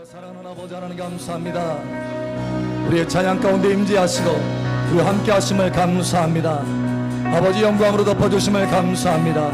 사랑하는 아버지 하나님 감사합니다. 우리의 찬양 가운데 임재하시고 우리와 함께 하심을 감사합니다. 아버지 영광으로 덮어주심을 감사합니다.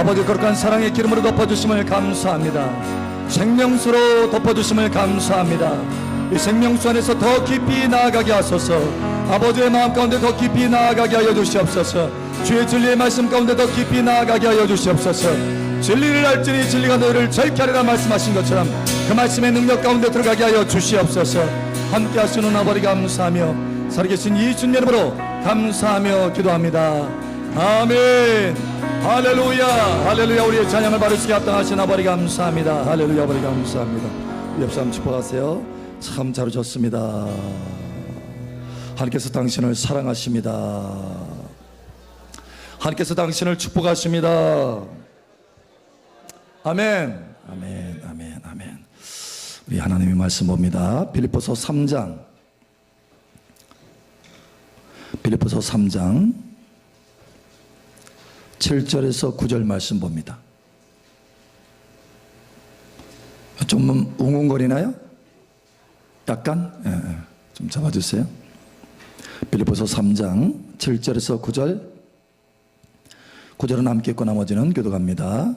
아버지 거룩한 사랑의 기름으로 덮어주심을 감사합니다. 생명수로 덮어주심을 감사합니다. 이 생명수 안에서 더 깊이 나아가게 하소서. 아버지의 마음 가운데 더 깊이 나아가게 하여 주시옵소서. 주의 진리의 말씀 가운데 더 깊이 나아가게 하여 주시옵소서. 진리를 알지니 진리가 너희를 자유케 하리라 말씀하신 것처럼 그 말씀의 능력 가운데 들어가게 하여 주시옵소서. 함께 하시는 아버지 감사하며 살아계신 예수님 이름으로 감사하며 기도합니다. 아멘. 할렐루야. 할렐루야. 우리의 찬양을 바르시게 합당하신 아버지 감사합니다. 할렐루야. 아버지 감사합니다. 옆 사람 축복하세요. 참 잘 오셨습니다. 하나님께서 당신을 사랑하십니다. 하나님께서 당신을 축복하십니다. 아멘. 아멘. 아멘. 아멘. 우리 하나님의 말씀 봅니다. 빌립보서 3장 7절에서 9절 말씀 봅니다. 좀 웅웅거리나요? 약간? 좀 잡아주세요. 빌립보서 3장 7절에서 9절은 함께 읽고 나머지는 교독합니다.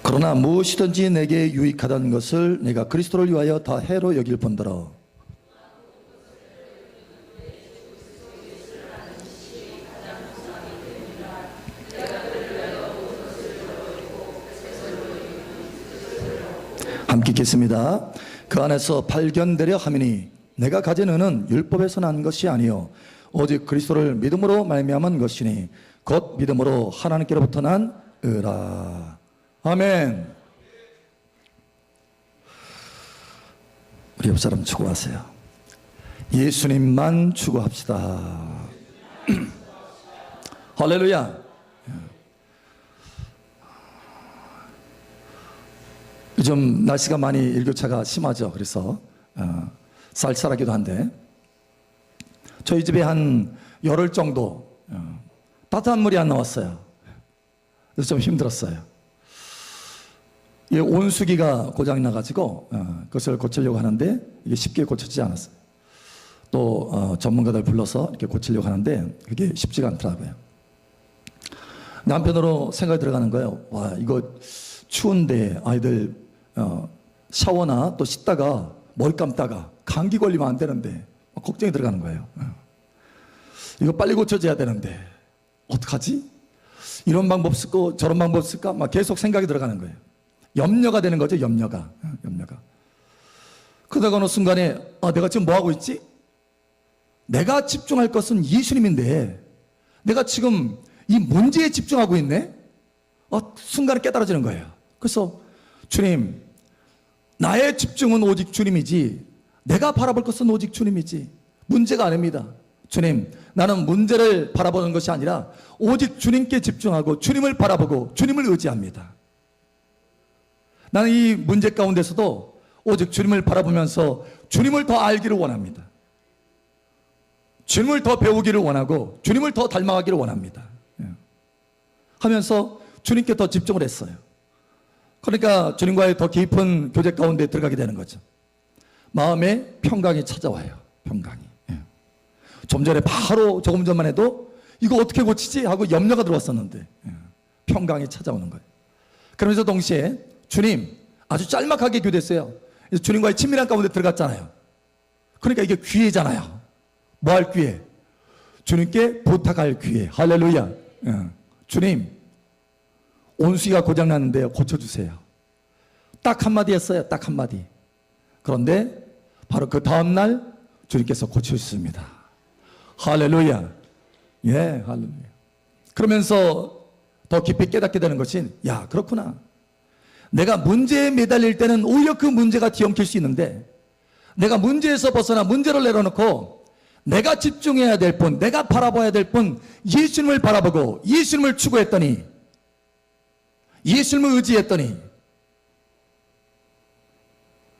그러나 무엇이든지 내게 유익하다는 것을 내가 그리스도를 위하여 다 해로 여길 뿐더러 함께 읽겠습니다. 그 안에서 발견되려 함이니 내가 가진 은은 율법에서 난 것이 아니요 오직 그리스도를 믿음으로 말미암은 것이니 곧 믿음으로 하나님께로부터 난 의라. 아멘. 우리 옆 사람 추구하세요. 예수님만 추구합시다. 할렐루야. 요즘 날씨가 많이 일교차가 심하죠. 그래서 쌀쌀하기도 한데 저희 집에 한 열흘 정도 따뜻한 물이 안 나왔어요. 그래서 좀 힘들었어요. 이 온수기가 고장이 나가지고 그것을 고치려고 하는데 이게 쉽게 고쳐지지 않았어요. 또 전문가들 불러서 이렇게 고치려고 하는데 그게 쉽지가 않더라고요. 남편으로 생각이 들어가는 거예요. 와, 이거 추운데 아이들 샤워나 또 씻다가 머리 감다가 감기 걸리면 안 되는데 걱정이 들어가는 거예요. 이거 빨리 고쳐져야 되는데 어떡하지? 이런 방법 쓸까 저런 방법 쓸까 막 계속 생각이 들어가는 거예요. 염려가 되는 거죠. 염려가. 그러다가 어느 순간에 내가 지금 뭐하고 있지? 내가 집중할 것은 예수님인데 내가 지금 이 문제에 집중하고 있네? 순간에 깨달아지는 거예요. 그래서 주님, 나의 집중은 오직 주님이지 내가 바라볼 것은 오직 주님이지 문제가 아닙니다. 주님, 나는 문제를 바라보는 것이 아니라 오직 주님께 집중하고 주님을 바라보고 주님을 의지합니다. 나는 이 문제 가운데서도 오직 주님을 바라보면서 주님을 더 알기를 원합니다. 주님을 더 배우기를 원하고 주님을 더 닮아가기를 원합니다. 하면서 주님께 더 집중을 했어요. 그러니까 주님과의 더 깊은 교제 가운데 들어가게 되는 거죠. 마음에 평강이 찾아와요. 평강이. 좀 전에 바로 조금 전만 해도 이거 어떻게 고치지? 하고 염려가 들어왔었는데 평강이 찾아오는 거예요. 그러면서 동시에 주님, 아주 짤막하게 교대했어요. 주님과의 친밀한 가운데 들어갔잖아요. 그러니까 이게 기회잖아요. 뭐 할 기회? 주님께 부탁할 기회. 할렐루야. 주님, 온수기가 고장났는데요. 고쳐주세요. 딱 한마디 했어요. 딱 한마디. 그런데 바로 그 다음날 주님께서 고쳐주셨습니다. 할렐루야. 예, 할렐루야. 그러면서 더 깊이 깨닫게 되는 것이 야, 그렇구나. 내가 문제에 매달릴 때는 오히려 그 문제가 뒤엉킬 수 있는데 내가 문제에서 벗어나 문제를 내려놓고 내가 집중해야 될 뿐, 내가 바라봐야 될 뿐 예수님을 바라보고 예수님을 추구했더니 예수님을 의지했더니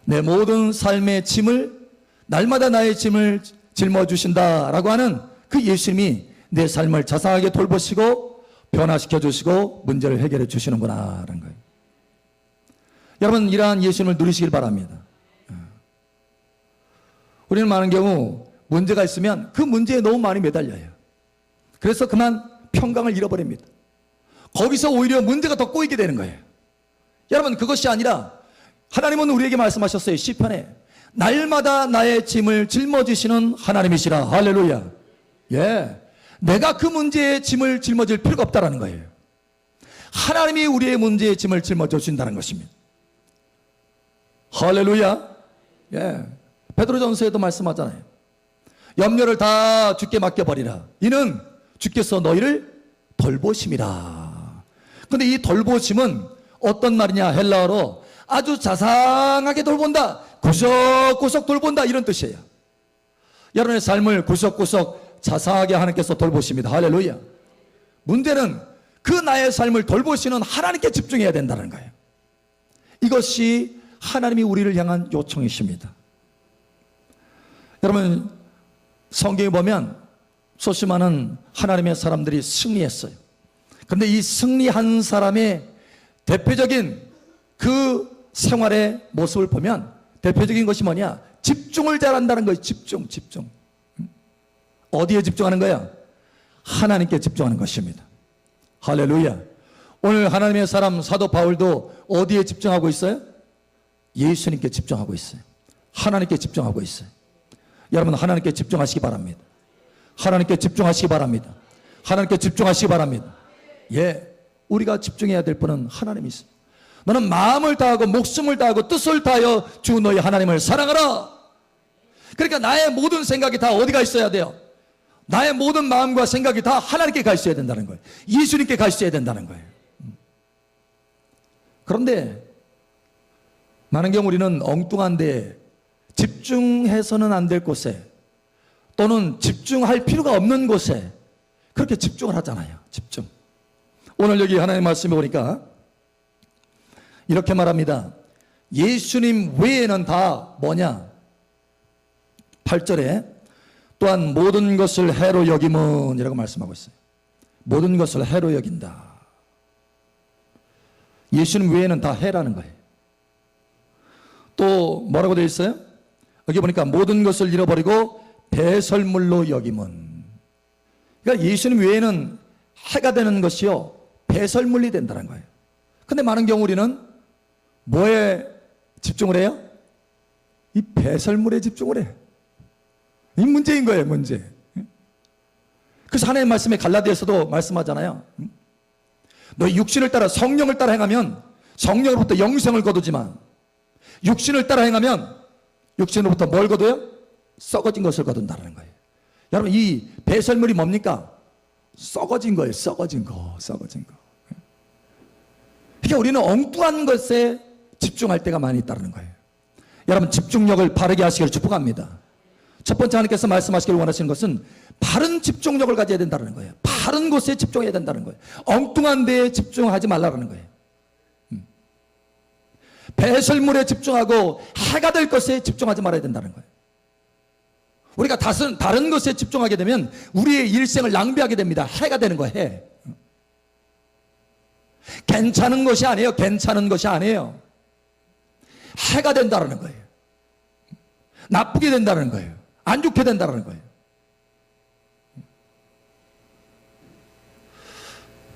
내 모든 삶의 짐을 날마다 나의 짐을 짊어주신다라고 하는 그 예수님이 내 삶을 자상하게 돌보시고 변화시켜 주시고 문제를 해결해 주시는구나라는 거예요. 여러분, 이러한 예수님을 누리시길 바랍니다. 우리는 많은 경우 문제가 있으면 그 문제에 너무 많이 매달려요. 그래서 그만 평강을 잃어버립니다. 거기서 오히려 문제가 더 꼬이게 되는 거예요. 여러분, 그것이 아니라 하나님은 우리에게 말씀하셨어요. 시편에 날마다 나의 짐을 짊어지시는 하나님이시라. 할렐루야. 예, 내가 그 문제의 짐을 짊어질 필요가 없다라는 거예요. 하나님이 우리의 문제의 짐을 짊어져 주신다는 것입니다. 할렐루야. 예, 베드로전서에도 말씀하잖아요. 염려를 다 주께 맡겨버리라. 이는 주께서 너희를 돌보심이라. 근데 이 돌보심은 어떤 말이냐? 헬라어로 아주 자상하게 돌본다, 구석구석 돌본다, 이런 뜻이에요. 여러분의 삶을 구석구석 자상하게 하나님께서 돌보십니다. 할렐루야. 문제는 그 나의 삶을 돌보시는 하나님께 집중해야 된다는 거예요. 이것이 하나님이 우리를 향한 요청이십니다. 여러분, 성경에 보면 수십 많은 하나님의 사람들이 승리했어요. 그런데 이 승리한 사람의 대표적인 그 생활의 모습을 보면 대표적인 것이 뭐냐? 집중을 잘한다는 거예요. 집중. 어디에 집중하는 거야? 하나님께 집중하는 것입니다. 할렐루야. 오늘 하나님의 사람 사도 바울도 어디에 집중하고 있어요? 예수님께 집중하고 있어요. 하나님께 집중하고 있어요. 여러분, 하나님께 집중하시기 바랍니다. 하나님께 집중하시기 바랍니다. 하나님께 집중하시기 바랍니다. 예, 우리가 집중해야 될 분은 하나님이세요. 너는 마음을 다하고 목숨을 다하고 뜻을 다하여 주 너희 하나님을 사랑하라. 그러니까 나의 모든 생각이 다 어디가 있어야 돼요? 나의 모든 마음과 생각이 다 하나님께 가 있어야 된다는 거예요. 예수님께 가 있어야 된다는 거예요. 그런데 많은 경우 우리는 엉뚱한데 집중해서는 안 될 곳에 또는 집중할 필요가 없는 곳에 그렇게 집중을 하잖아요. 집중. 오늘 여기 하나님 말씀에 보니까 이렇게 말합니다. 예수님 외에는 다 뭐냐? 8절에 또한 모든 것을 해로 여김은 이라고 말씀하고 있어요. 모든 것을 해로 여긴다. 예수님 외에는 다 해라는 거예요. 또 뭐라고 되어 있어요? 여기 보니까 모든 것을 잃어버리고 배설물로 여김은. 그러니까 예수님 외에는 해가 되는 것이요, 배설물이 된다는 거예요. 근데 많은 경우 우리는 뭐에 집중을 해요? 이 배설물에 집중을 해. 이 문제인 거예요, 문제. 그래서 하나님의 말씀에 갈라디아서도 말씀하잖아요. 너 육신을 따라 성령을 따라 행하면 성령으로부터 영생을 거두지만 육신을 따라 행하면 육신으로부터 뭘 거둬요? 썩어진 것을 거둔다는 거예요. 여러분, 이 배설물이 뭡니까? 썩어진 거예요. 썩어진 거. 그러니까 우리는 엉뚱한 것에 집중할 때가 많이 있다는 거예요. 여러분, 집중력을 바르게 하시기를 축복합니다. 첫 번째, 하나님께서 말씀하시기를 원하시는 것은 바른 집중력을 가져야 된다는 거예요. 바른 곳에 집중해야 된다는 거예요. 엉뚱한 데에 집중하지 말라는 거예요. 배설물에 집중하고 해가 될 것에 집중하지 말아야 된다는 거예요. 우리가 다른 것에 집중하게 되면 우리의 일생을 낭비하게 됩니다. 해가 되는 거예요. 해. 괜찮은 것이 아니에요. 괜찮은 것이 아니에요. 해가 된다는 거예요. 나쁘게 된다는 거예요. 안 좋게 된다는 거예요.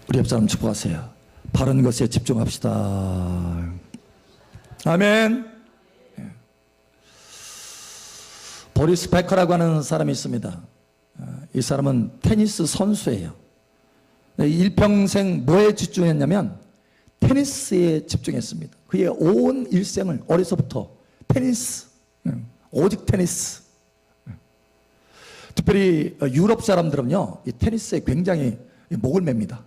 우리 옆 사람 축복하세요. 바른 것에 집중합시다. 아멘. 보리스 베커라고 하는 사람이 있습니다. 이 사람은 테니스 선수예요. 일평생 뭐에 집중했냐면 테니스에 집중했습니다. 그의 온 일생을 어려서부터 테니스, 오직 테니스. 특별히 유럽 사람들은요, 이 테니스에 굉장히 목을 맵니다.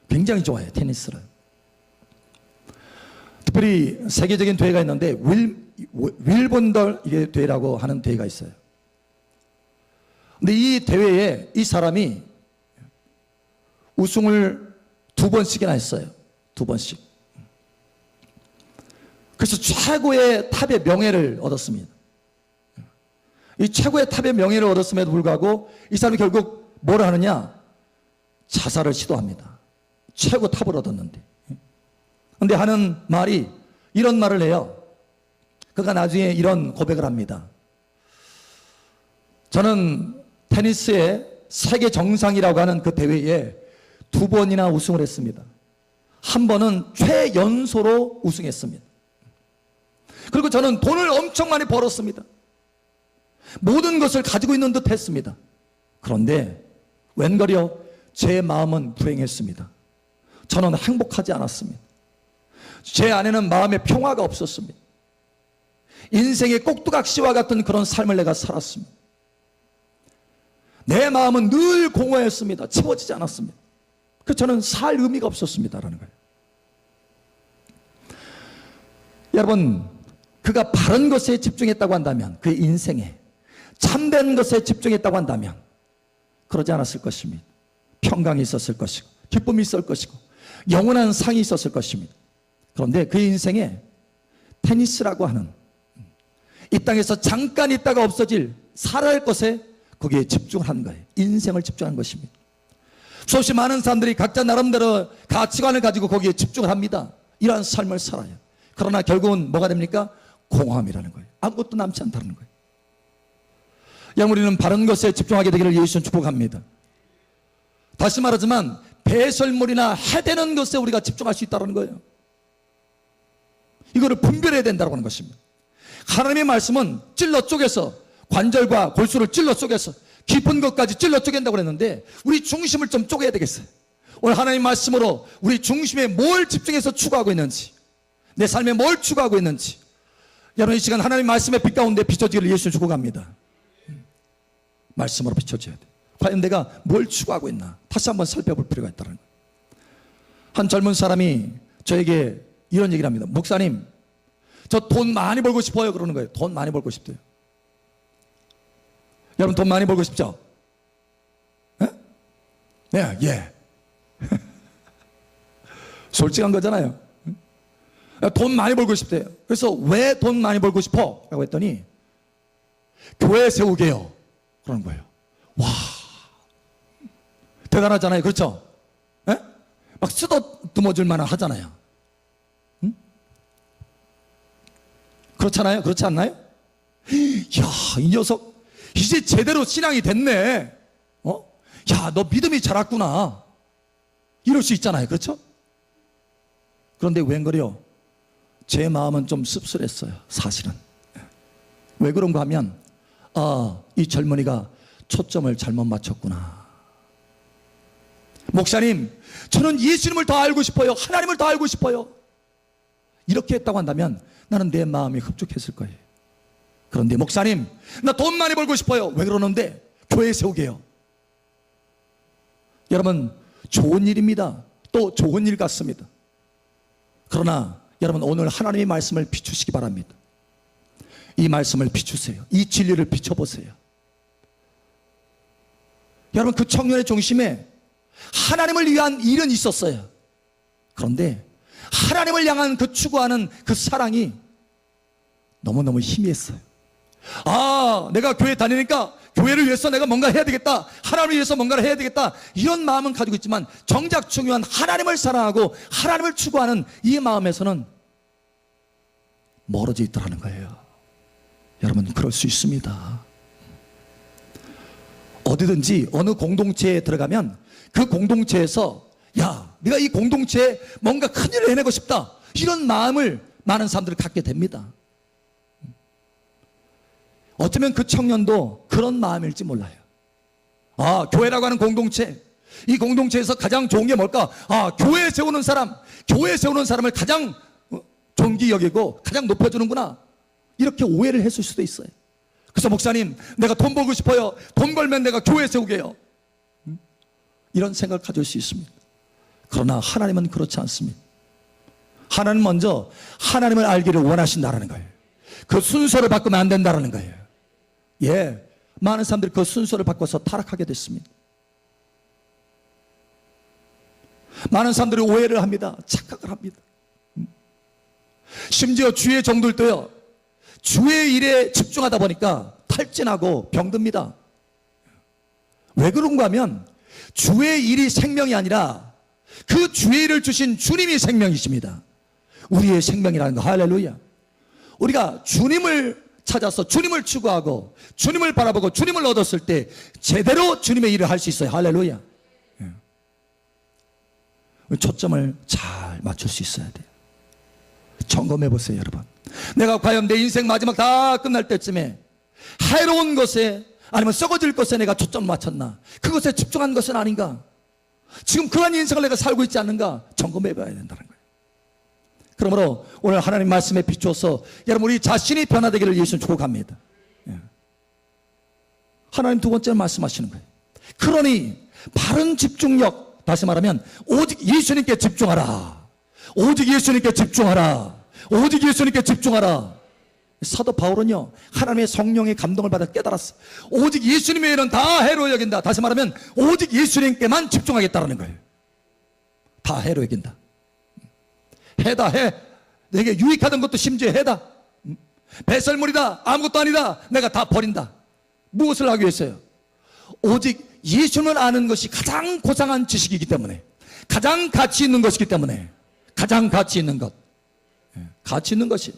굉장히 좋아해요, 테니스를. 특별히 세계적인 대회가 있는데 윌본덜 이게 대회라고 하는 대회가 있어요. 근데 이 대회에 이 사람이 우승을 2번씩이나 했어요. 2번씩. 그래서 최고의 탑의 명예를 얻었습니다. 이 최고의 탑의 명예를 얻었음에도 불구하고 이 사람이 결국 뭘 하느냐? 자살을 시도합니다. 최고 탑을 얻었는데. 근데 하는 말이 이런 말을 해요. 그가 나중에 이런 고백을 합니다. 저는 테니스의 세계 정상이라고 하는 그 대회에 2번이나 우승을 했습니다. 한 번은 최연소로 우승했습니다. 그리고 저는 돈을 엄청 많이 벌었습니다. 모든 것을 가지고 있는 듯 했습니다. 그런데 웬걸요, 제 마음은 불행했습니다. 저는 행복하지 않았습니다. 제 안에는 마음의 평화가 없었습니다. 인생의 꼭두각시와 같은 그런 삶을 내가 살았습니다. 내 마음은 늘 공허했습니다. 채워지지 않았습니다. 그래서 저는 살 의미가 없었습니다라는 거예요. 여러분, 그가 바른 것에 집중했다고 한다면, 그의 인생에 참된 것에 집중했다고 한다면 그러지 않았을 것입니다. 평강이 있었을 것이고 기쁨이 있을 것이고 영원한 상이 있었을 것입니다. 그런데 그의 인생에 테니스라고 하는 이 땅에서 잠깐 있다가 없어질 살아야 할 것에 거기에 집중을 한 거예요. 인생을 집중한 것입니다. 수없이 많은 사람들이 각자 나름대로 가치관을 가지고 거기에 집중을 합니다. 이러한 삶을 살아요. 그러나 결국은 뭐가 됩니까? 공허함이라는 거예요. 아무것도 남지 않다는 거예요. 여러분, 우리는 바른 것에 집중하게 되기를 예수는 축복합니다. 다시 말하지만 배설물이나 해대는 것에 우리가 집중할 수 있다는 거예요. 이거를 분별해야 된다고 하는 것입니다. 하나님의 말씀은 찔러 쪼개서 관절과 골수를 찔러 쪼개서 깊은 것까지 찔러 쪼갠다고 했는데 우리 중심을 좀 쪼개야 되겠어요. 오늘 하나님의 말씀으로 우리 중심에 뭘 집중해서 추구하고 있는지, 내 삶에 뭘 추구하고 있는지, 여러분 이 시간 하나님의 말씀의 빛 가운데 비춰지기를 예수는 축복합니다. 말씀으로 비춰져야 돼. 과연 내가 뭘 추구하고 있나 다시 한번 살펴볼 필요가 있다는 거예요. 한 젊은 사람이 저에게 이런 얘기를 합니다. 목사님, 저 돈 많이 벌고 싶어요. 그러는 거예요. 돈 많이 벌고 싶대요. 여러분 돈 많이 벌고 싶죠? 네, 예. 솔직한 거잖아요. 돈 많이 벌고 싶대요. 그래서 왜 돈 많이 벌고 싶어? 라고 했더니 교회 세우게요. 그러는 거예요. 와, 대단하잖아요. 그렇죠? 에? 막 쓰다듬어줄 만한 하잖아요. 응? 그렇잖아요. 그렇지 않나요? 야, 이 녀석 이제 제대로 신앙이 됐네. 야, 너 믿음이 자랐구나. 이럴 수 있잖아요. 그렇죠? 그런데 웬걸요? 제 마음은 좀 씁쓸했어요. 사실은. 왜 그런가 하면 이 젊은이가 초점을 잘못 맞췄구나. 목사님, 저는 예수님을 더 알고 싶어요. 하나님을 더 알고 싶어요. 이렇게 했다고 한다면 나는 내 마음이 흡족했을 거예요. 그런데 목사님, 나 돈 많이 벌고 싶어요. 왜 그러는데? 교회 세우게요. 여러분, 좋은 일입니다. 또 좋은 일 같습니다. 그러나 여러분, 오늘 하나님의 말씀을 비추시기 바랍니다. 이 말씀을 비추세요. 이 진리를 비춰보세요. 여러분, 그 청년의 중심에 하나님을 위한 일은 있었어요. 그런데 하나님을 향한 그 추구하는 그 사랑이 너무너무 희미했어요. 내가 교회 다니니까 교회를 위해서 내가 뭔가 해야 되겠다, 하나님을 위해서 뭔가를 해야 되겠다, 이런 마음은 가지고 있지만 정작 중요한 하나님을 사랑하고 하나님을 추구하는 이 마음에서는 멀어져 있더라는 거예요. 여러분, 그럴 수 있습니다. 어디든지 어느 공동체에 들어가면 그 공동체에서 야, 내가 이 공동체에 뭔가 큰일을 해내고 싶다, 이런 마음을 많은 사람들이 갖게 됩니다. 어쩌면 그 청년도 그런 마음일지 몰라요. 교회라고 하는 공동체, 이 공동체에서 가장 좋은 게 뭘까? 교회 세우는 사람, 교회 세우는 사람을 가장 존귀 여기고 가장 높여주는구나, 이렇게 오해를 했을 수도 있어요. 그래서 목사님, 내가 돈 벌고 싶어요. 돈 벌면 내가 교회 세우게요. 이런 생각을 가질 수 있습니다. 그러나 하나님은 그렇지 않습니다. 하나님은 먼저 하나님을 알기를 원하신다는 거예요. 그 순서를 바꾸면 안 된다는 거예요. 예, 많은 사람들이 그 순서를 바꿔서 타락하게 됐습니다. 많은 사람들이 오해를 합니다. 착각을 합니다. 심지어 주의 종들도요, 주의 일에 집중하다 보니까 탈진하고 병듭니다. 왜 그런가 하면 주의 일이 생명이 아니라 그 주의 일을 주신 주님이 생명이십니다. 우리의 생명이라는 거. 할렐루야. 우리가 주님을 찾아서 주님을 추구하고 주님을 바라보고 주님을 얻었을 때 제대로 주님의 일을 할 수 있어요. 할렐루야. 초점을 잘 맞출 수 있어야 돼요. 점검해 보세요, 여러분. 내가 과연 내 인생 마지막 다 끝날 때쯤에 해로운 것에 아니면 썩어질 것에 내가 초점을 맞췄나? 그것에 집중한 것은 아닌가? 지금 그런 인생을 내가 살고 있지 않는가? 점검해 봐야 된다는 거예요. 그러므로 오늘 하나님 말씀에 비추어서 여러분 우리 자신이 변화되기를 예수님 축복합니다. 하나님 두 번째 말씀하시는 거예요. 그러니 바른 집중력, 다시 말하면 오직 예수님께 집중하라. 오직 예수님께 집중하라. 오직 예수님께 집중하라. 사도 바울은요, 하나님의 성령의 감동을 받아 깨달았어. 오직 예수님 외에는 다 해로 여긴다. 다시 말하면 오직 예수님께만 집중하겠다라는 거예요. 다 해로 여긴다. 해다, 해. 내게 유익하던 것도 심지어 해다. 배설물이다. 아무것도 아니다. 내가 다 버린다. 무엇을 하기 위해서요? 오직 예수님을 아는 것이 가장 고상한 지식이기 때문에, 가장 가치 있는 것이기 때문에, 가장 가치 있는 것, 가치 있는 것이.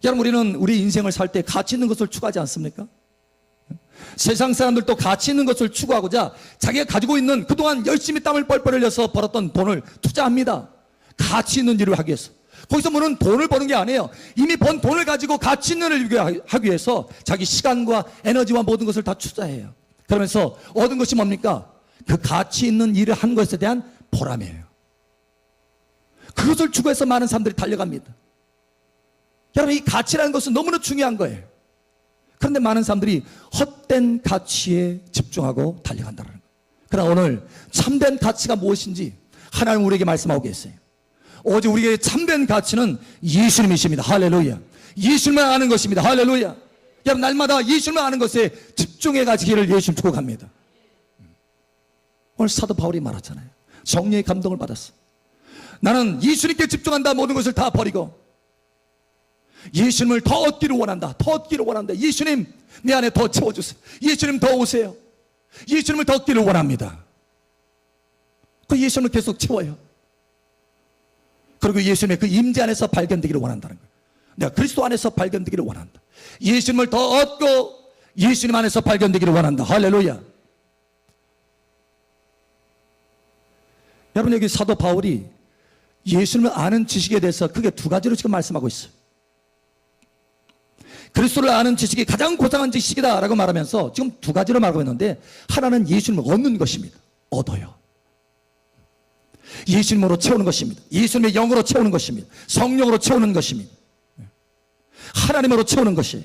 여러분, 우리는 우리 인생을 살 때 가치 있는 것을 추구하지 않습니까? 세상 사람들도 가치 있는 것을 추구하고자 자기가 가지고 있는 그동안 열심히 땀을 뻘뻘 흘려서 벌었던 돈을 투자합니다. 가치 있는 일을 하기 위해서. 거기서 뭐는 돈을 버는 게 아니에요. 이미 번 돈을 가지고 가치 있는 일을 하기 위해서 자기 시간과 에너지와 모든 것을 다 투자해요. 그러면서 얻은 것이 뭡니까? 그 가치 있는 일을 한 것에 대한 보람이에요. 그것을 추구해서 많은 사람들이 달려갑니다. 여러분, 이 가치라는 것은 너무나 중요한 거예요. 그런데 많은 사람들이 헛된 가치에 집중하고 달려간다는 거예요. 그러나 오늘 참된 가치가 무엇인지 하나님 우리에게 말씀하고 계세요. 오직 우리에게 참된 가치는 예수님이십니다. 할렐루야. 예수님을 아는 것입니다. 할렐루야. 여러분, 날마다 예수님을 아는 것에 집중해 가지기를 예수님 축복합니다. 오늘 사도 바울이 말하잖아요. 성령의 감동을 받았어. 나는 예수님께 집중한다. 모든 것을 다 버리고 예수님을 더 얻기를 원한다. 더 얻기를 원한다. 예수님, 내 안에 더 채워주세요. 예수님 더 오세요. 예수님을 더 얻기를 원합니다. 그 예수님을 계속 채워요. 그리고 예수님의 그 임재 안에서 발견되기를 원한다는 거예요. 내가 그리스도 안에서 발견되기를 원한다. 예수님을 더 얻고 예수님 안에서 발견되기를 원한다. 할렐루야. 여러분, 여기 사도 바울이 예수님을 아는 지식에 대해서 크게 두 가지로 지금 말씀하고 있어요. 그리스도를 아는 지식이 가장 고상한 지식이다 라고 말하면서 지금 두 가지로 말하고 있는데, 하나는 예수님을 얻는 것입니다. 얻어요. 예수님으로 채우는 것입니다. 예수님의 영으로 채우는 것입니다. 성령으로 채우는 것입니다. 하나님으로 채우는 것이에요.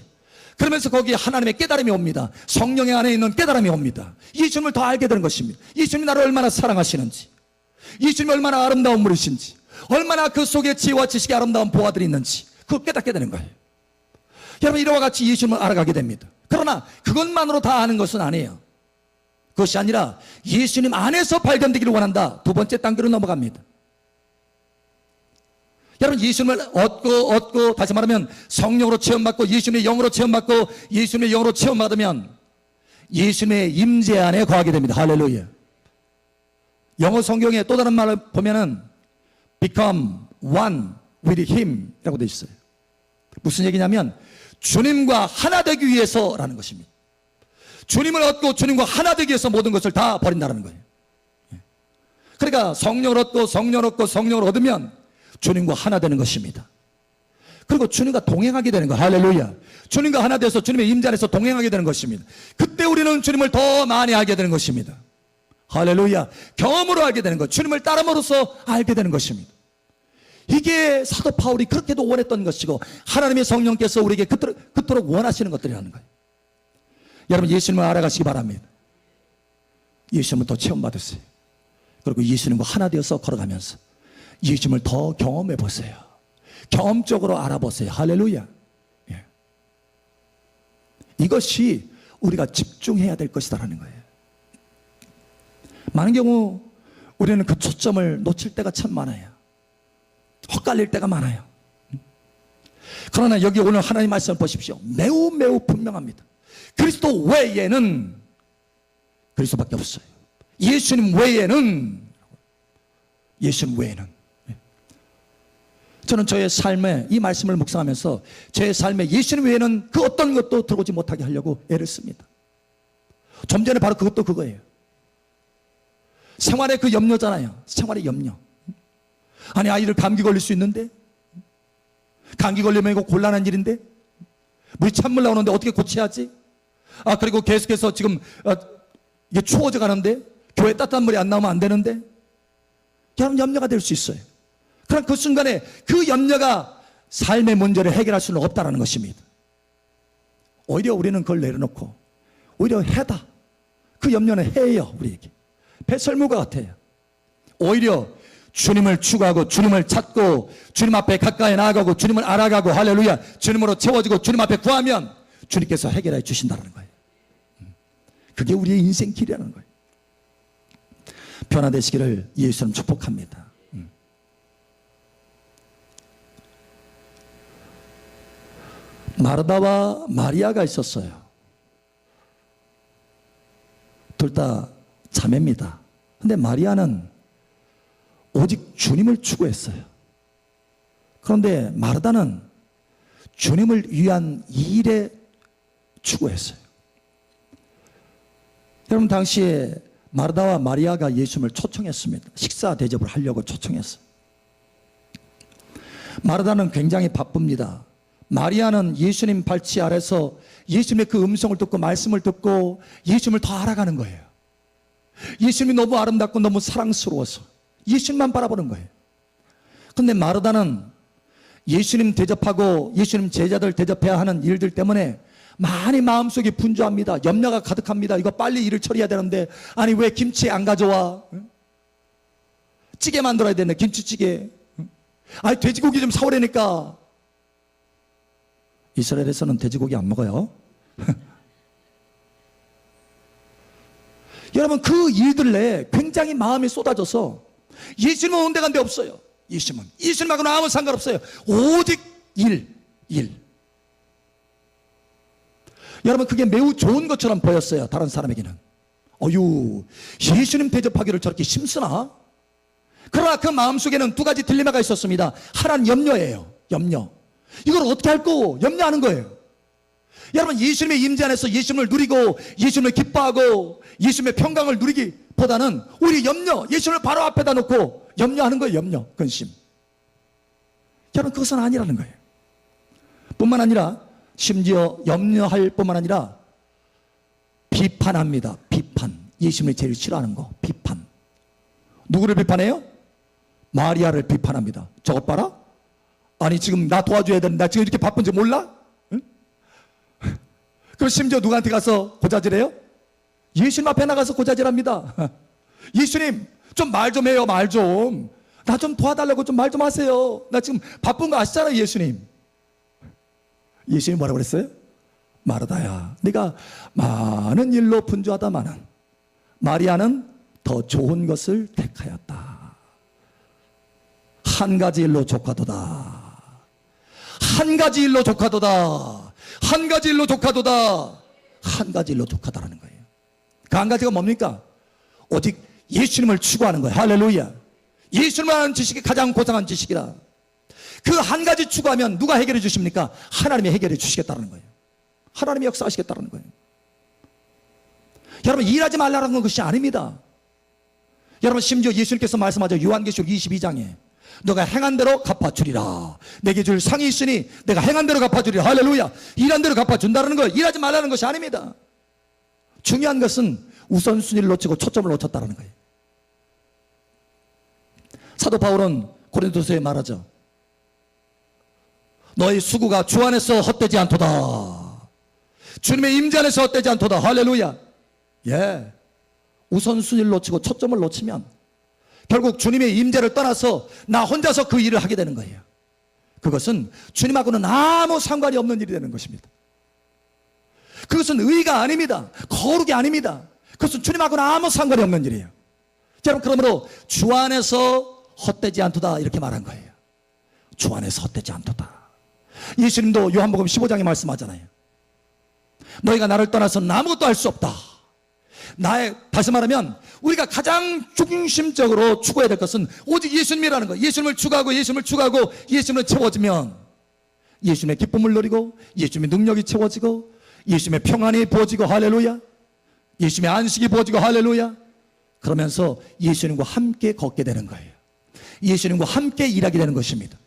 그러면서 거기에 하나님의 깨달음이 옵니다. 성령의 안에 있는 깨달음이 옵니다. 예수님을 더 알게 되는 것입니다. 예수님이 나를 얼마나 사랑하시는지, 예수님이 얼마나 아름다운 분이신지, 얼마나 그 속에 지혜와 지식의 아름다운 보화들이 있는지, 그걸 깨닫게 되는 거예요. 여러분, 이와 같이 예수님을 알아가게 됩니다. 그러나 그것만으로 다 아는 것은 아니에요. 그것이 아니라 예수님 안에서 발견되기를 원한다. 두 번째 단계로 넘어갑니다. 여러분, 예수님을 얻고 다시 말하면 성령으로 체험받고 예수님의 영으로 체험받고 예수님의 영으로 체험받으면 예수님의 임재 안에 거하게 됩니다. 할렐루야. 영어 성경에 또 다른 말을 보면은 become one with him 라고 되어 있어요. 무슨 얘기냐면 주님과 하나 되기 위해서라는 것입니다. 주님을 얻고 주님과 하나 되기 위해서 모든 것을 다 버린다는 거예요. 그러니까 성령을 얻고 성령을 얻고 성령을 얻으면 주님과 하나 되는 것입니다. 그리고 주님과 동행하게 되는 거예요. 할렐루야. 주님과 하나 돼서 주님의 임재 안에서 동행하게 되는 것입니다. 그때 우리는 주님을 더 많이 알게 되는 것입니다. 할렐루야. 경험으로 알게 되는 것, 주님을 따름으로써 알게 되는 것입니다. 이게 사도 바울이 그렇게도 원했던 것이고 하나님의 성령께서 우리에게 그토록 원하시는 것들이라는 거예요. 여러분, 예수님을 알아가시기 바랍니다. 예수님을 더 체험받으세요. 그리고 예수님과 하나 되어서 걸어가면서 예수님을 더 경험해 보세요. 경험적으로 알아보세요. 할렐루야. 예. 이것이 우리가 집중해야 될 것이다라는 거예요. 많은 경우 우리는 그 초점을 놓칠 때가 참 많아요. 헛갈릴 때가 많아요. 그러나 여기 오늘 하나님 말씀을 보십시오. 매우 매우 분명합니다. 그리스도 외에는 그럴 수밖에 없어요. 예수님 외에는, 예수님 외에는. 저는 저의 삶에 이 말씀을 묵상하면서 제 삶에 예수님 외에는 그 어떤 것도 들어오지 못하게 하려고 애를 씁니다. 좀 전에 바로 그것도 그거예요. 생활의 그 염려잖아요. 생활의 염려. 아니, 아이들 감기 걸릴 수 있는데, 감기 걸리면 이거 곤란한 일인데, 물이 찬물 나오는데 어떻게 고쳐야지? 그리고 계속해서 지금 이게 추워져 가는데 교회 따뜻한 물이 안 나오면 안 되는데, 여러분, 염려가 될 수 있어요. 그럼 그 순간에 그 염려가 삶의 문제를 해결할 수는 없다는 것입니다. 오히려 우리는 그걸 내려놓고 오히려 해다. 그 염려는 해예요. 우리에게 배설무가 같아요. 오히려 주님을 추구하고 주님을 찾고 주님 앞에 가까이 나아가고 주님을 알아가고, 할렐루야, 주님으로 채워지고 주님 앞에 구하면 주님께서 해결해 주신다는 거예요. 그게 우리의 인생 길이라는 거예요. 변화되시기를 예수님 축복합니다. 마르다와 마리아가 있었어요. 둘 다 자매입니다. 근데 마리아는 오직 주님을 추구했어요. 그런데 마르다는 주님을 위한 일에 추구했어요. 여러분, 당시에 마르다와 마리아가 예수님을 초청했습니다. 식사 대접을 하려고 초청했어요. 마르다는 굉장히 바쁩니다. 마리아는 예수님 발치 아래서 예수님의 그 음성을 듣고 말씀을 듣고 예수님을 더 알아가는 거예요. 예수님이 너무 아름답고 너무 사랑스러워서 예수님만 바라보는 거예요. 그런데 마르다는 예수님 대접하고 예수님 제자들 대접해야 하는 일들 때문에 많이 마음속에 분주합니다. 염려가 가득합니다. 이거 빨리 일을 처리해야 되는데, 아니 왜 김치 안 가져와? 찌개 만들어야 되는데 김치찌개. 아니 돼지고기 좀 사오라니까. 이스라엘에서는 돼지고기 안 먹어요. 여러분, 그 일들 내에 굉장히 마음이 쏟아져서 예수님은 온데간데 없어요. 예수님하고는 아무 상관없어요. 오직 일. 여러분, 그게 매우 좋은 것처럼 보였어요. 다른 사람에게는. 예수님 대접하기를 저렇게 힘쓰나? 그러나 그 마음속에는 두 가지 딜레마가 있었습니다. 하나는 염려예요. 염려. 이걸 어떻게 할까 염려하는 거예요. 여러분, 예수님의 임재 안에서 예수님을 누리고 예수님을 기뻐하고 예수님의 평강을 누리기보다는 우리 염려, 예수님을 바로 앞에다 놓고 염려하는 거예요. 염려, 근심. 여러분, 그것은 아니라는 거예요. 뿐만 아니라 심지어 염려할 뿐만 아니라 비판합니다. 비판. 예수님이 제일 싫어하는 거, 비판. 누구를 비판해요? 마리아를 비판합니다. 저것 봐라. 아니 지금 나 도와줘야 되는데 나 지금 이렇게 바쁜지 몰라? 응? 그럼 심지어 누구한테 가서 고자질해요? 예수님 앞에 나가서 고자질합니다. 예수님 좀 말 좀 해요. 말 좀. 나 좀 도와달라고 좀 말 좀 하세요. 나 지금 바쁜 거 아시잖아요. 예수님. 예수님이 뭐라고 그랬어요? 마르다야, 네가 많은 일로 분주하다마는 마리아는 더 좋은 것을 택하였다. 한 가지 일로 족하도다. 한 가지 일로 족하도다. 한 가지 일로 족하도다. 한 가지 일로 족하다라는 거예요. 그 한 가지가 뭡니까? 오직 예수님을 추구하는 거예요. 할렐루야. 예수님을 아는 지식이 가장 고상한 지식이라. 그 한 가지 추구하면 누가 해결해 주십니까? 하나님이 해결해 주시겠다는 거예요. 하나님이 역사하시겠다는 거예요. 여러분, 일하지 말라는 것이 아닙니다. 여러분, 심지어 예수님께서 말씀하죠. 요한계시록 22장에 너가 행한 대로 갚아주리라. 내게 줄 상이 있으니 내가 행한 대로 갚아주리라. 할렐루야. 일한 대로 갚아준다는 거예요. 일하지 말라는 것이 아닙니다. 중요한 것은 우선순위를 놓치고 초점을 놓쳤다는 거예요. 사도 바울은 고린도서에 말하죠. 너희 수고가 주 안에서 헛되지 않도다. 주님의 임재 안에서 헛되지 않도다. 할렐루야. 예. 우선순위를 놓치고 초점을 놓치면 결국 주님의 임재를 떠나서 나 혼자서 그 일을 하게 되는 거예요. 그것은 주님하고는 아무 상관이 없는 일이 되는 것입니다. 그것은 의가 아닙니다. 거룩이 아닙니다. 그것은 주님하고는 아무 상관이 없는 일이에요. 여러분, 그러므로 주 안에서 헛되지 않도다 이렇게 말한 거예요. 주 안에서 헛되지 않도다. 예수님도 요한복음 15장에 말씀하잖아요. 너희가 나를 떠나서는 아무것도 할 수 없다. 다시 말하면 우리가 가장 중심적으로 추구해야 될 것은 오직 예수님이라는 거예요. 예수님을 추구하고 예수님을 추구하고 예수님을 채워지면 예수님의 기쁨을 누리고 예수님의 능력이 채워지고 예수님의 평안이 부어지고 할렐루야, 예수님의 안식이 부어지고 할렐루야, 그러면서 예수님과 함께 걷게 되는 거예요. 예수님과 함께 일하게 되는 것입니다.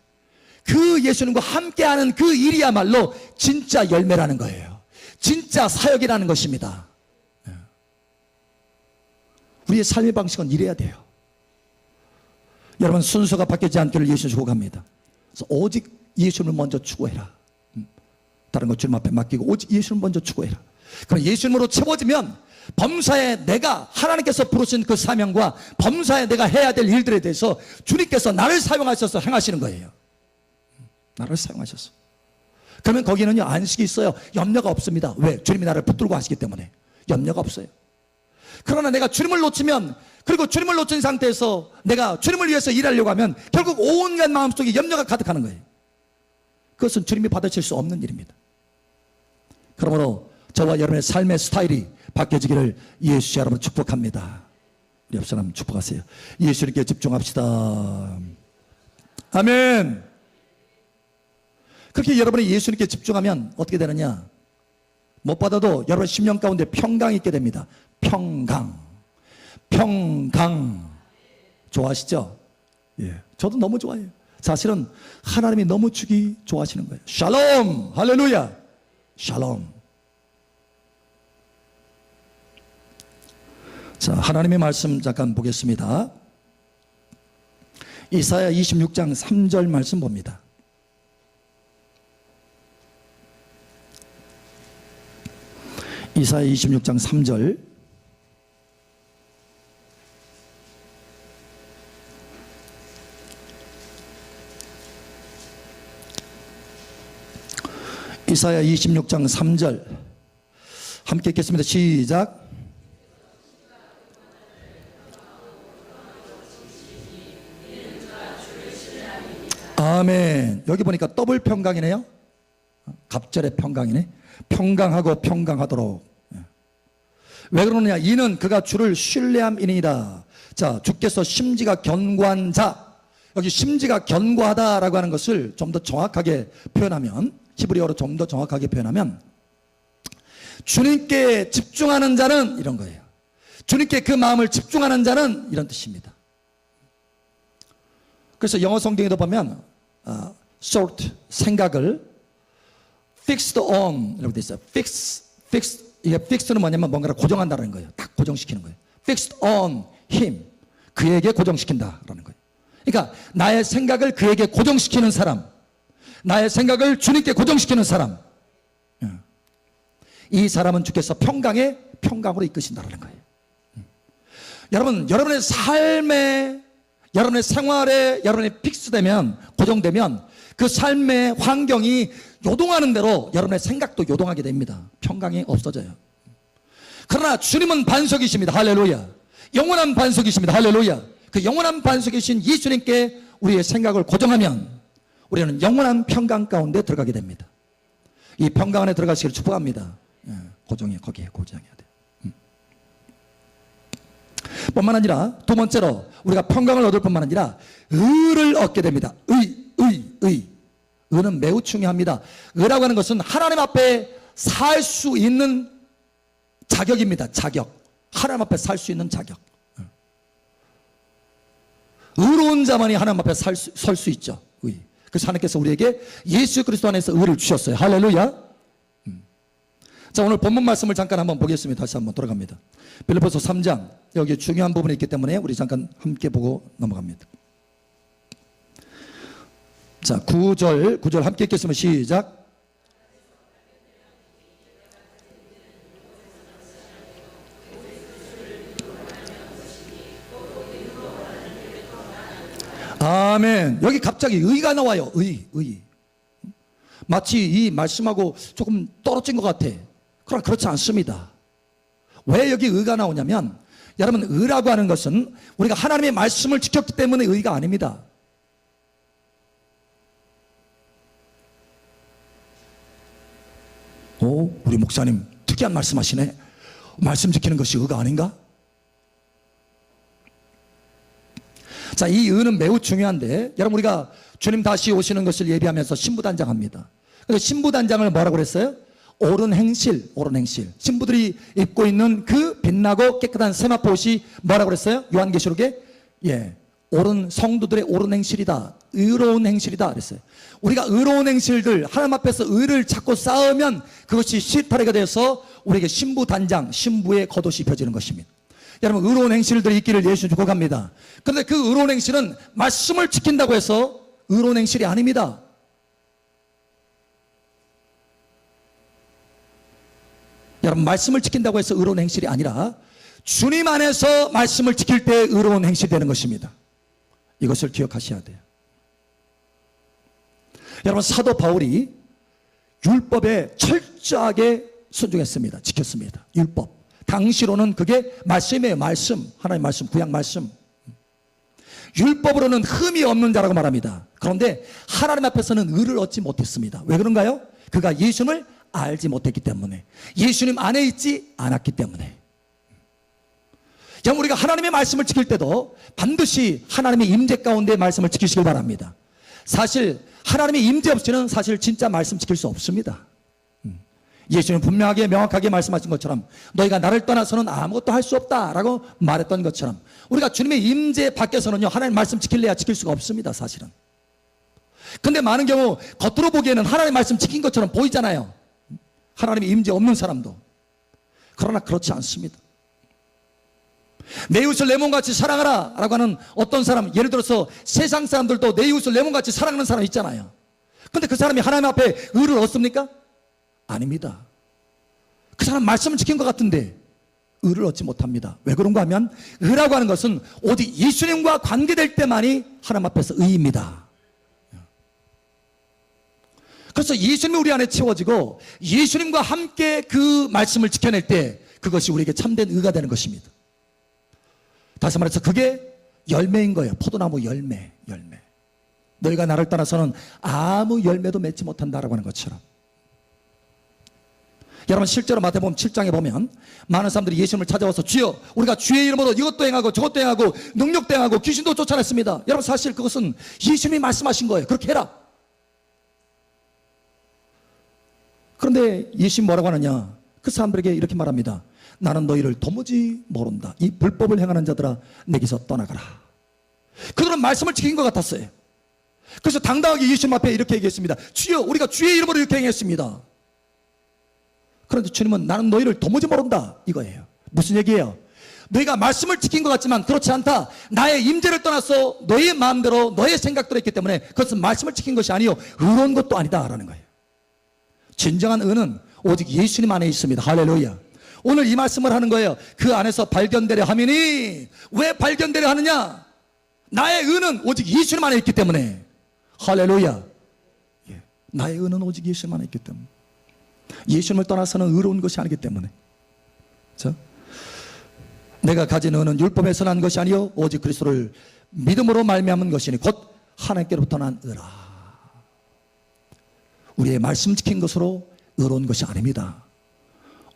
그 예수님과 함께하는 그 일이야말로 진짜 열매라는 거예요. 진짜 사역이라는 것입니다. 우리의 삶의 방식은 이래야 돼요. 여러분, 순서가 바뀌지 않기를 예수 축복합니다. 그래서 오직 예수님을 먼저 추구해라. 다른 것 주님 앞에 맡기고 오직 예수님을 먼저 추구해라. 그럼 예수님으로 채워지면 범사에 내가 하나님께서 부르신 그 사명과 범사에 내가 해야 될 일들에 대해서 주님께서 나를 사용하셔서 행하시는 거예요. 나를 사용하셔서. 그러면 거기는요, 안식이 있어요. 염려가 없습니다. 왜? 주님이 나를 붙들고 하시기 때문에 염려가 없어요. 그러나 내가 주님을 놓치면, 그리고 주님을 놓친 상태에서 내가 주님을 위해서 일하려고 하면 결국 온갖 마음속에 염려가 가득하는 거예요. 그것은 주님이 받으실 수 없는 일입니다. 그러므로 저와 여러분의 삶의 스타일이 바뀌어지기를 예수 여러분 축복합니다. 우리 옆 사람 축복하세요. 예수님께 집중합시다. 아멘. 그렇게 여러분이 예수님께 집중하면 어떻게 되느냐? 못 받아도 여러분 심령 가운데 평강이 있게 됩니다. 평강. 좋아하시죠? 예, 저도 너무 좋아해요. 사실은 하나님이 너무 주기 좋아하시는 거예요. 샬롬, 할렐루야, 샬롬. 자, 하나님의 말씀 잠깐 보겠습니다. 이사야 26장 3절 말씀 봅니다. 이사야 26장 3절. 이사야 26장 3절 함께 읽겠습니다. 시작. 아멘. 여기 보니까 더블 평강이네요. 갑절의 평강이네. 평강하고 평강하도록. 왜 그러느냐? 이는 그가 주를 신뢰함이니이다. 자, 주께서 심지가 견고한 자. 여기 심지가 견고하다라고 하는 것을 좀 더 정확하게 표현하면, 히브리어로 좀 더 정확하게 표현하면, 주님께 집중하는 자는 이런 거예요. 주님께 그 마음을 집중하는 자는 이런 뜻입니다. 그래서 영어 성경에도 보면 thought, 생각을 fixed on 이라고 돼 있어요. 이게 fixed는 뭐냐면 뭔가를 고정한다는 거예요. 딱 고정시키는 거예요. fixed on him, 그에게 고정시킨다라는 거예요. 그러니까 나의 생각을 그에게 고정시키는 사람, 나의 생각을 주님께 고정시키는 사람, 이 사람은 주께서 평강으로 이끄신다라는 거예요. 여러분, 여러분의 삶에, 여러분의 생활에, 여러분이 픽스되면, 고정되면 그 삶의 환경이 요동하는 대로 여러분의 생각도 요동하게 됩니다. 평강이 없어져요. 그러나 주님은 반석이십니다. 할렐루야. 영원한 반석이십니다. 할렐루야. 그 영원한 반석이신 예수님께 우리의 생각을 고정하면 우리는 영원한 평강 가운데 들어가게 됩니다. 이 평강 안에 들어가시기를 축복합니다. 거기에 고정해야 돼요. 뿐만 아니라 두 번째로 우리가 평강을 얻을 뿐만 아니라 의를 얻게 됩니다. 의는 매우 중요합니다. 의라고 하는 것은 하나님 앞에 살 수 있는 자격입니다. 자격. 하나님 앞에 살 수 있는 자격. 의로운 자만이 하나님 앞에 설 수 있죠. 의. 그래서 하나님께서 우리에게 예수 그리스도 안에서 의를 주셨어요. 할렐루야. 자, 오늘 본문 말씀을 잠깐 한번 보겠습니다. 다시 한번 돌아갑니다. 빌립보서 3장, 여기 중요한 부분이 있기 때문에 우리 잠깐 함께 보고 넘어갑니다. 자, 9절 함께 읽겠습니다. 시작. 아멘. 여기 갑자기 의가 나와요. 의. 마치 이 말씀하고 조금 떨어진 것 같아. 그러나 그렇지 않습니다. 왜 여기 의가 나오냐면, 여러분, 의라고 하는 것은 우리가 하나님의 말씀을 지켰기 때문에 의가 아닙니다. 우리 목사님 특이한 말씀하시네. 말씀 지키는 것이 의가 아닌가? 자, 이 의는 매우 중요한데, 여러분, 우리가 주님 다시 오시는 것을 예비하면서 신부단장합니다. 그래서 신부단장을 뭐라고 그랬어요? 옳은 행실, 옳은 행실. 신부들이 입고 있는 그 빛나고 깨끗한 세마포 옷이 뭐라고 그랬어요? 요한계시록에? 예. 옳은 성도들의 옳은 행실이다. 의로운 행실이다. 그랬어요. 우리가 의로운 행실들, 하나님 앞에서 의를 찾고 쌓으면 그것이 실타래가 되어서 우리에게 신부단장, 신부의 겉옷이 입혀지는 것입니다. 여러분, 의로운 행실들이 있기를 예수 축복합니다. 그런데 그 의로운 행실은 말씀을 지킨다고 해서 의로운 행실이 아닙니다. 여러분, 말씀을 지킨다고 해서 의로운 행실이 아니라 주님 안에서 말씀을 지킬 때 의로운 행실이 되는 것입니다. 이것을 기억하셔야 돼요. 여러분, 사도 바울이 율법에 철저하게 순종했습니다. 지켰습니다. 율법. 당시로는 그게 말씀이에요. 말씀. 하나님의 말씀, 구약 말씀. 율법으로는 흠이 없는 자라고 말합니다. 그런데 하나님 앞에서는 의를 얻지 못했습니다. 왜 그런가요? 그가 예수님을 알지 못했기 때문에, 예수님 안에 있지 않았기 때문에. 우리가 하나님의 말씀을 지킬 때도 반드시 하나님의 임재 가운데 말씀을 지키시길 바랍니다. 사실 하나님의 임재 없이는 사실 진짜 말씀 지킬 수 없습니다. 예수님 분명하게 명확하게 말씀하신 것처럼 너희가 나를 떠나서는 아무것도 할 수 없다라고 말했던 것처럼 우리가 주님의 임재 밖에서는요, 하나님 말씀 지킬래야 지킬 수가 없습니다. 사실은. 근데 많은 경우 겉으로 보기에는 하나님 말씀 지킨 것처럼 보이잖아요. 하나님의 임재 없는 사람도. 그러나 그렇지 않습니다. 내 이웃을 내 몸같이 사랑하라 라고 하는 어떤 사람, 예를 들어서 세상 사람들도 내 이웃을 내 몸같이 사랑하는 사람 있잖아요. 근데 그 사람이 하나님 앞에 의를 얻습니까? 아닙니다. 그 사람 말씀을 지킨 것 같은데 의를 얻지 못합니다. 왜 그런가 하면 의라고 하는 것은 오직 예수님과 관계될 때만이 하나님 앞에서 의입니다. 그래서 예수님이 우리 안에 채워지고 예수님과 함께 그 말씀을 지켜낼 때 그것이 우리에게 참된 의가 되는 것입니다. 다시 말해서 그게 열매인 거예요. 포도나무 열매. 너희가 나를 떠나서는 아무 열매도 맺지 못한다라고 하는 것처럼. 여러분, 실제로 마태복음 7장에 보면 많은 사람들이 예수님을 찾아와서 주여, 우리가 주의 이름으로 이것도 행하고 저것도 행하고 능력도 행하고 귀신도 쫓아냈습니다. 여러분, 사실 그것은 예수님이 말씀하신 거예요. 그렇게 해라. 그런데 예수님 뭐라고 하느냐? 그 사람들에게 이렇게 말합니다. 나는 너희를 도무지 모른다. 이 불법을 행하는 자들아, 내게서 떠나가라. 그들은 말씀을 지킨 것 같았어요. 그래서 당당하게 예수님 앞에 이렇게 얘기했습니다. 주여, 우리가 주의 이름으로 이렇게 행했습니다. 그런데 주님은 나는 너희를 도무지 모른다 이거예요. 무슨 얘기예요? 너희가 말씀을 지킨 것 같지만 그렇지 않다. 나의 임재를 떠나서 너희의 마음대로 너의 생각대로 했기 때문에 그것은 말씀을 지킨 것이 아니요 의로운 것도 아니다라는 거예요. 진정한 의는 오직 예수님 안에 있습니다. 할렐루야. 오늘 이 말씀을 하는 거예요. 그 안에서 발견되려 하미니. 왜 발견되려 하느냐? 나의 의는 오직 예수님 안에 있기 때문에. 할렐루야. 예. 나의 의는 오직 예수님 안에 있기 때문에. 예수님을 떠나서는 의로운 것이 아니기 때문에. 자, 내가 가진 의는 율법에서 난 것이 아니요 오직 그리스도를 믿음으로 말미암은 것이니 곧 하나님께로부터 난 의라. 우리의 말씀 지킨 것으로 의로운 것이 아닙니다.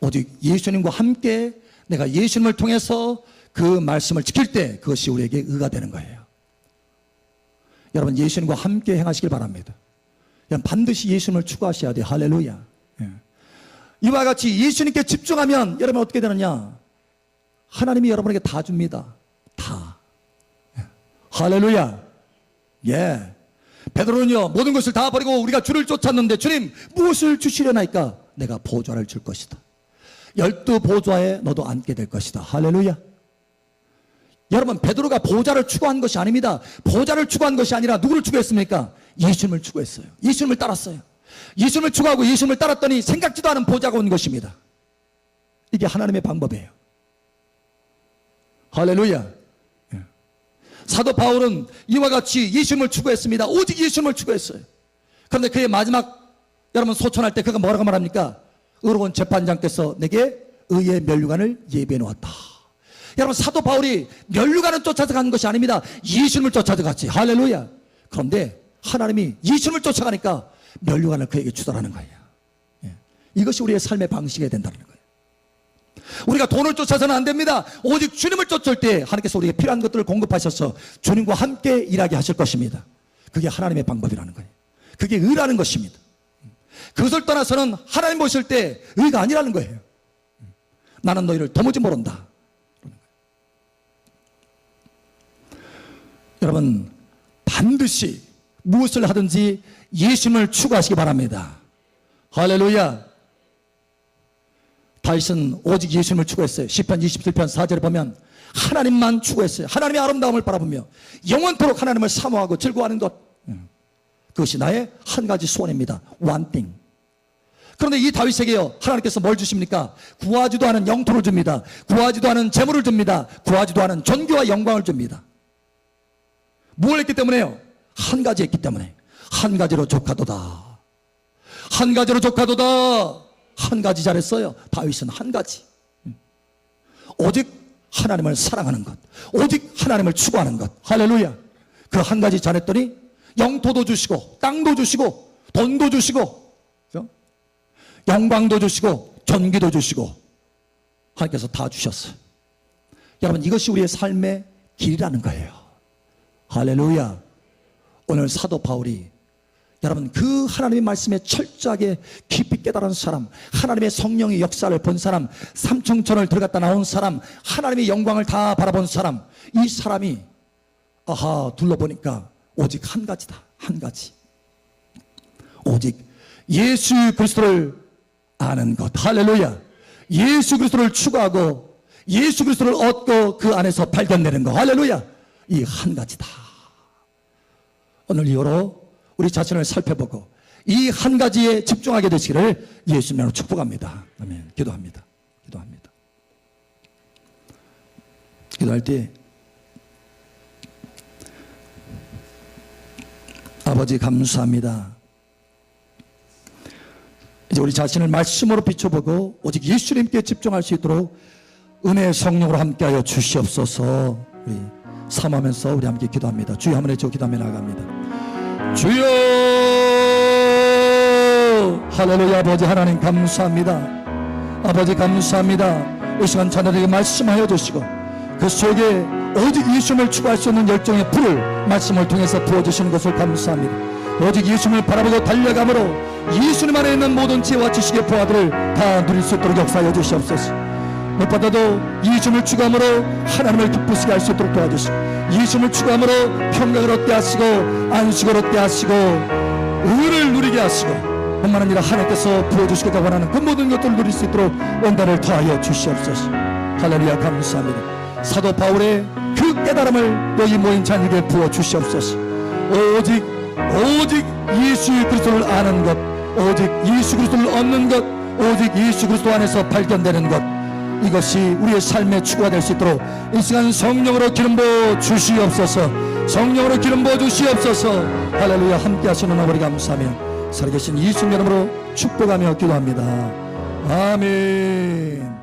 오직 예수님과 함께 내가 예수님을 통해서 그 말씀을 지킬 때 그것이 우리에게 의가 되는 거예요. 여러분, 예수님과 함께 행하시길 바랍니다. 반드시 예수님을 추구하셔야 돼요. 할렐루야. 예. 이와 같이 예수님께 집중하면 여러분 어떻게 되느냐? 하나님이 여러분에게 다 줍니다. 다. 예. 할렐루야. 예. 베드로는요, 모든 것을 다 버리고 우리가 주를 쫓았는데 주님 무엇을 주시려나이까? 내가 보좌를 줄 것이다. 12 보좌에 너도 앉게 될 것이다. 할렐루야. 여러분, 베드로가 보좌를 추구한 것이 아닙니다. 보좌를 추구한 것이 아니라 누구를 추구했습니까? 예수님을 추구했어요. 예수님을 따랐어요. 예수님을 추구하고 예수님을 따랐더니 생각지도 않은 보좌가 온 것입니다. 이게 하나님의 방법이에요. 할렐루야. 예. 사도 바울은 이와 같이 예수님을 추구했습니다. 오직 예수님을 추구했어요. 그런데 그의 마지막 여러분 소천할 때 그가 뭐라고 말합니까? 의로운 재판장께서 내게 의의 면류관을 예비해 놓았다. 여러분, 사도 바울이 면류관을 쫓아서 간 것이 아닙니다. 예수님을 쫓아서 갔지. 할렐루야. 그런데 하나님이 예수님을 쫓아가니까 면류관을 그에게 주더라는 거예요. 예. 이것이 우리의 삶의 방식이 된다는 거예요. 우리가 돈을 쫓아서는 안 됩니다. 오직 주님을 쫓을 때 하나님께서 우리에게 필요한 것들을 공급하셔서 주님과 함께 일하게 하실 것입니다. 그게 하나님의 방법이라는 거예요. 그게 의라는 것입니다. 그것을 떠나서는 하나님 보실 때 의가 아니라는 거예요. 나는 너희를 도무지 모른다. 여러분, 반드시 무엇을 하든지 예수님을 추구하시기 바랍니다. 할렐루야. 다윗은 오직 예수님을 추구했어요. 시편 27편 4절에 보면 하나님만 추구했어요. 하나님의 아름다움을 바라보며 영원토록 하나님을 사모하고 즐거워하는 것, 그것이 나의 한 가지 소원입니다. One thing. 그런데 이 다윗에게요, 하나님께서 뭘 주십니까? 구하지도 않은 영토를 줍니다. 구하지도 않은 재물을 줍니다. 구하지도 않은 존귀와 영광을 줍니다. 뭘 했기 때문에요? 한 가지 했기 때문에. 한 가지로 족하도다. 한 가지로 족하도다. 한 가지 잘했어요. 다윗은 한 가지. 오직 하나님을 사랑하는 것, 오직 하나님을 추구하는 것. 할렐루야. 그 한 가지 잘했더니 영토도 주시고 땅도 주시고 돈도 주시고 영광도 주시고 존귀도 주시고 하나님께서 다 주셨어요. 여러분, 이것이 우리의 삶의 길이라는 거예요. 할렐루야. 오늘 사도 바울이 여러분, 그 하나님의 말씀에 철저하게 깊이 깨달은 사람, 하나님의 성령의 역사를 본 사람, 삼청천을 들어갔다 나온 사람, 하나님의 영광을 다 바라본 사람, 이 사람이 둘러보니까 오직 한 가지다. 한 가지. 오직 예수 그리스도를 아는 것. 할렐루야. 예수 그리스도를 추구하고 예수 그리스도를 얻고 그 안에서 발견되는 것. 할렐루야. 이 한 가지다. 오늘 이후로 우리 자신을 살펴보고 이 한 가지에 집중하게 되시기를 예수님으로 축복합니다. 아멘. 기도합니다. 기도합니다. 기도할 때 아버지 감사합니다. 이제 우리 자신을 말씀으로 비춰보고 오직 예수님께 집중할 수 있도록 은혜의 성령으로 함께하여 주시옵소서. 우리 삼하면서 우리 함께 기도합니다. 주여 한번 해줘. 기도하며 나아갑니다. 주여. 할렐루야. 아버지 하나님 감사합니다. 아버지 감사합니다. 이 시간 자녀들에게 말씀하여 주시고 그 속에 오직 예수님을 추구할 수 있는 열정의 불을 말씀을 통해서 부어주시는 것을 감사합니다. 오직 예수님을 바라보고 달려감으로 예수님 안에 있는 모든 지혜와 지식의 보화들을 다 누릴 수 있도록 역사하여 주시옵소서. 무엇보다도 예수님을 추구함으로 하나님을 기쁘시게 할 수 있도록 도와주시고 예수님을 추구함으로 평강을 얻게 하시고 안식을 얻게 하시고 의를 누리게 하시고 뿐만 아니라 하나님께서 부어주시고자 원하는 그 모든 것들을 누릴 수 있도록 은혜를 더하여 주시옵소서. 할렐루야. 감사합니다. 사도 바울의 그 깨달음을 여기 모인 자녀에게 부어 주시옵소서. 오직 예수 그리스도를 아는 것, 오직 예수 그리스도를 얻는 것, 오직 예수 그리스도 안에서 발견되는 것, 이것이 우리의 삶의 추구가 될 수 있도록 이 시간 성령으로 기름 부어 주시옵소서. 성령으로 기름 부어 주시옵소서. 할렐루야. 함께 하시는 아버지 감사하며 살아계신 예수님 이름으로 축복하며 기도합니다. 아멘.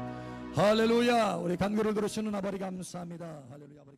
할렐루야. 우리 간구를 들으시는 아버지 감사합니다. 할렐루야.